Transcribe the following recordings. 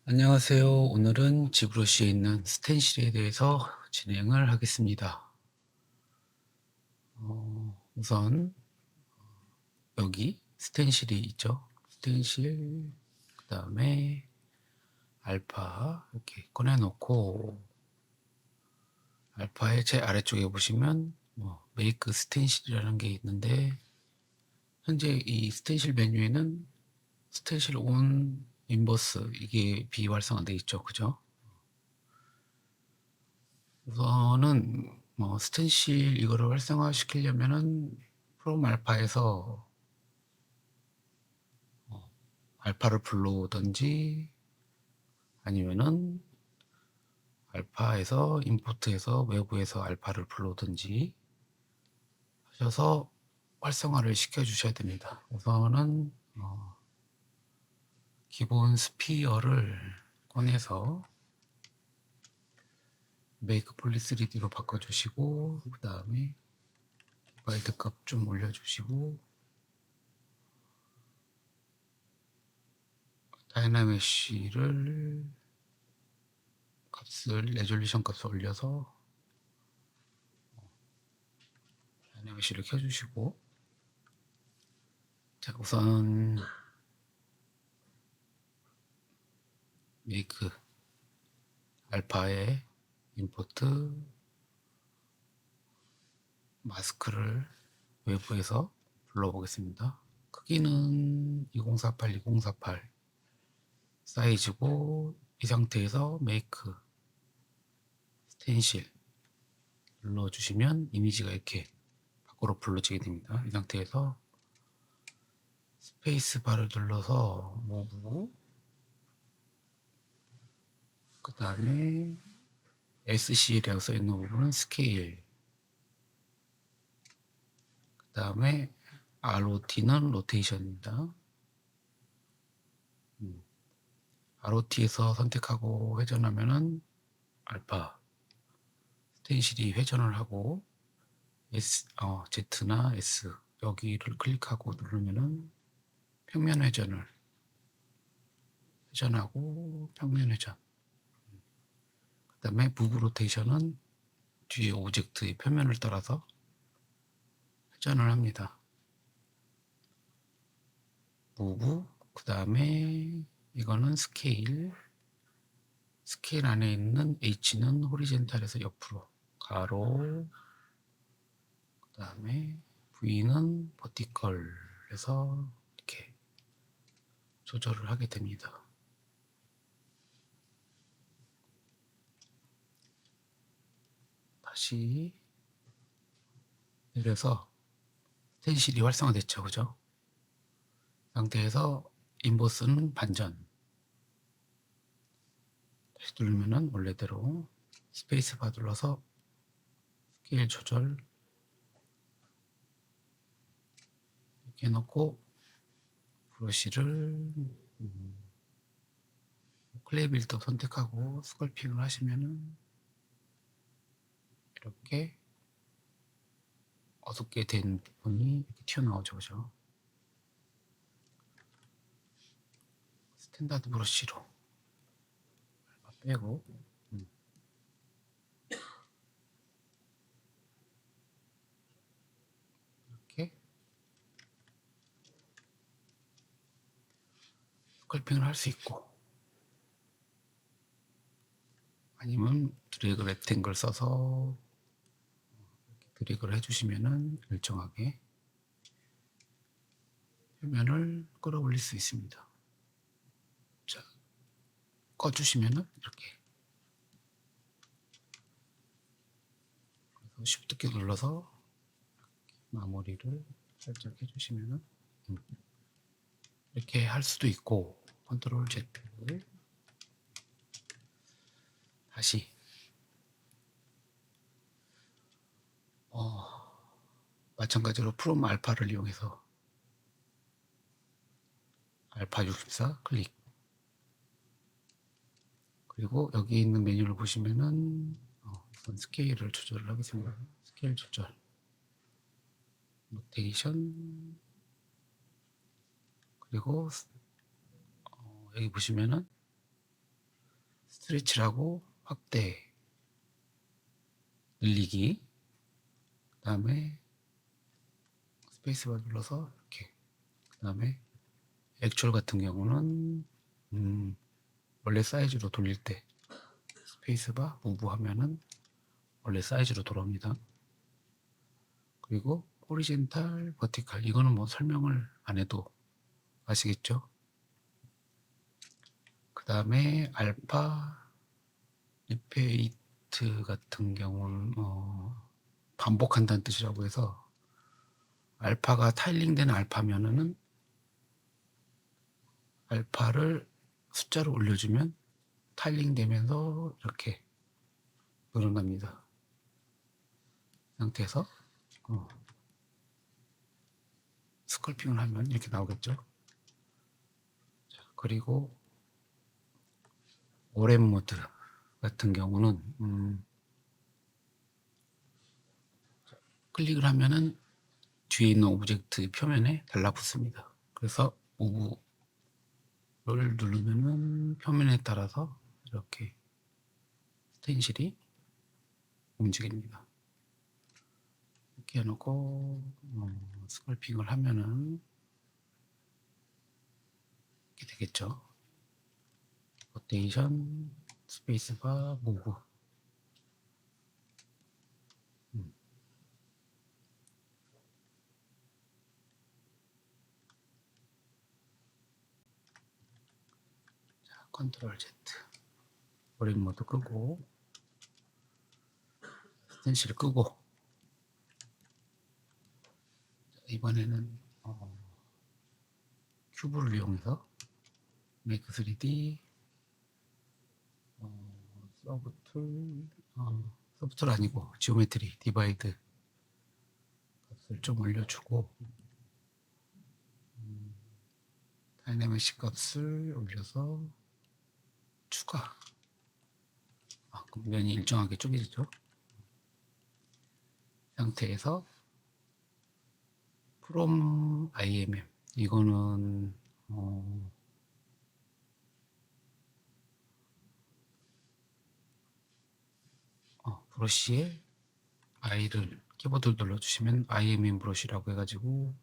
안녕하세요. 오늘은 지브러시에 있는 스텐실에 대해서 진행을 하겠습니다. 우선 여기 스텐실이 있죠. 스텐실, 그 다음에 알파 이렇게 꺼내놓고 알파의 제 아래쪽에 보시면 메이크 스텐실이라는 게 있는데 현재 이 스텐실 메뉴에는 스텐실 온 인버스 이게 비활성화되어 있죠. 그죠? 우선은 스텐실 이거를 활성화시키려면은 프롬 알파에서 알파를 불러오든지 아니면은 알파에서 임포트해서 외부에서 알파를 불러오든지 하셔서 활성화를 시켜주셔야 됩니다. 우선은 기본 스피어를 꺼내서 메이크 폴리 3D로 바꿔주시고 그 다음에 와이드 값 좀 올려주시고 다이나메쉬를 값을 레졸루션 값을 올려서 다이나메쉬를 켜주시고 자 우선 메이크 알파의 임포트 마스크를 외부에서 불러보겠습니다. 크기는 2048, 2048 사이즈고 이 상태에서 메이크 스텐실 눌러주시면 이미지가 이렇게 밖으로 불러지게 됩니다. 이 상태에서 스페이스 바를 눌러서 모브 그 다음에 SC라고 써있는 부분은 스케일 그 다음에 ROT는 로테이션입니다. ROT에서 선택하고 회전하면은 알파 스텐실이 회전을 하고 Z나 S 여기를 클릭하고 누르면은 평면 회전을 회전하고 평면 회전 그 다음에 무브 로테이션은 뒤에 오브젝트의 표면을 따라서 회전을 합니다. 무브 그 다음에 이거는 스케일 스케일 안에 있는 H는 호리젠탈에서 옆으로 가로 그 다음에 V는 버티컬에서 이렇게 조절을 하게 됩니다. 다시 내려서 스텐실이 활성화됐죠. 그죠? 상태에서 인버스는 반전 다시 누르면은 원래대로 스페이스 바 눌러서 스케일 조절 이렇게 해놓고 브러쉬를 클레이 빌더 선택하고 스컬핑을 하시면은 이렇게 어둡게 된 부분이 이렇게 튀어나오죠. 그죠? 스탠다드 브러쉬로 빼고 이렇게 스컬핑을 할 수 있고 아니면 드래그 렉탱글 써서 드래그를 해주시면은 일정하게 표면을 끌어올릴 수 있습니다. 자, 꺼주시면은 이렇게 Shift 키 눌러서 마무리를 살짝 해주시면은 이렇게 할 수도 있고 컨트롤 Z 다시 마찬가지로 프롬 알파를 이용해서 알파 64 클릭 그리고 여기 있는 메뉴를 보시면은 스케일을 조절을 하겠습니다. 스케일 조절 로테이션 그리고 여기 보시면은 스트레치라고 확대, 늘리기, 그 다음에 스페이스바 눌러서 이렇게, 그 다음에 액추얼 같은 경우는 원래 사이즈로 돌릴 때 스페이스바 무브 하면은 원래 사이즈로 돌아옵니다. 그리고 호리젠탈, 버티칼, 이거는 뭐 설명을 안 해도 아시겠죠? 그 다음에 알파 리페이트 같은 경우는 반복한다는 뜻이라고 해서 알파가 타일링되는 알파면은 알파를 숫자로 올려주면 타일링되면서 이렇게 늘어납니다. 이 상태에서 스컬핑을 하면 이렇게 나오겠죠. 자, 그리고 오랜 모드 같은 경우는 클릭을 하면은 뒤에 있는 오브젝트 표면에 달라붙습니다. 그래서 무브를 누르면은 표면에 따라서 이렇게 스텐실이 움직입니다. 이렇게 해놓고 스컬핑을 하면은 이렇게 되겠죠. 로테이션, 스페이스바, 무브. 자, 컨트롤 Z. 오랜 모드 끄고 스텐실 끄고. 자, 이번에는 큐브를 이용해서 메이크 3D 서브툴 아니고 지오메트리 디바이드 값을 좀 올려주고 다이내믹 값을 올려서 추가. 그럼 면이 일정하게 쪼개지죠. 상태에서 from IMM 이거는 브러쉬에 I를 키보드를 눌러주시면 IMM 브러쉬라고 해가지고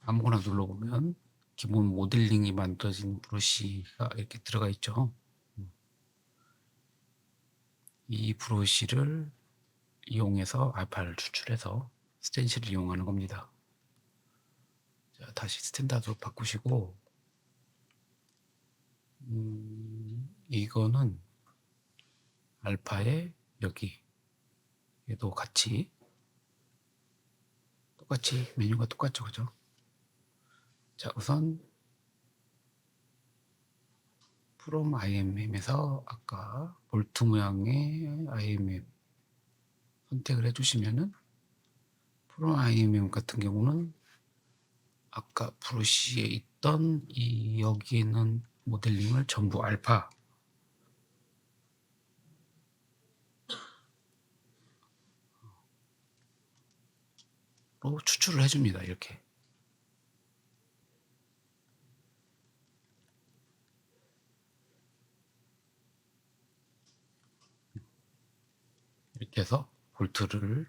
아무거나 눌러보면 기본 모델링이 만들어진 브러쉬가 이렇게 들어가 있죠. 이 브러쉬를 이용해서 알파를 추출해서 스텐실을 이용하는 겁니다. 자, 다시 스탠다드로 바꾸시고 이거는 알파에 여기 얘도 같이 똑같이 메뉴가 똑같죠, 그죠? 자, 우선 from IMM에서 아까 볼트 모양의 IMM 선택을 해주시면은 from IMM 같은 경우는 아까 브러쉬에 있던 이 여기에 있는 모델링을 전부 알파로 추출을 해줍니다. 이렇게. 이렇게 해서 볼트를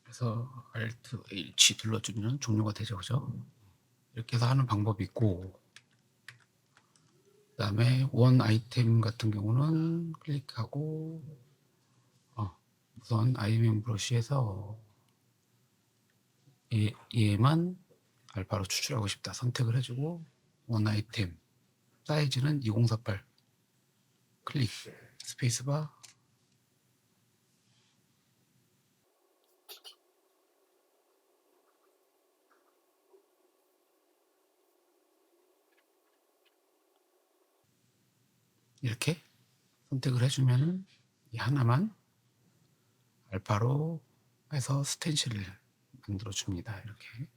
해서 Alt H 눌러주면 종료가 되죠, 그죠? 이렇게 해서 하는 방법이 있고, 그 다음에 원 아이템 같은 경우는 클릭하고 우선 IMM 브러쉬에서 얘만 알파로 추출하고 싶다 선택을 해주고 원 아이템 사이즈는 2048 클릭 스페이스바 이렇게 선택을 해주면 이 하나만 알파로 해서 스텐실을 만들어 줍니다. 이렇게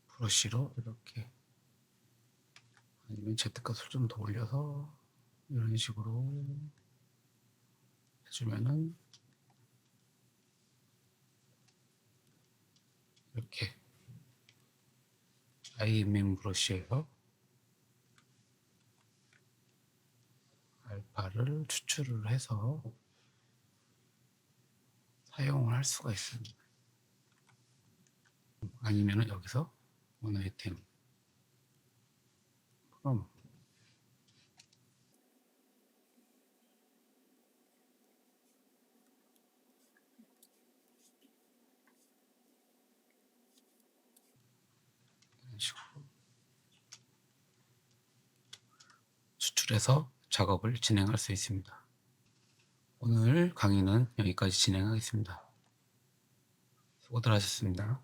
브러쉬로 이렇게 아니면 Z값을 좀 더 올려서 이런 식으로 해주면은 이렇게 IMM 브러쉬에서 알파를 추출을 해서 사용을 할 수가 있습니다. 아니면은 여기서 원 아이템 프롬 이런 식으로 추출해서 작업을 진행할 수 있습니다. 오늘 강의는 여기까지 진행하겠습니다. 수고들 하셨습니다.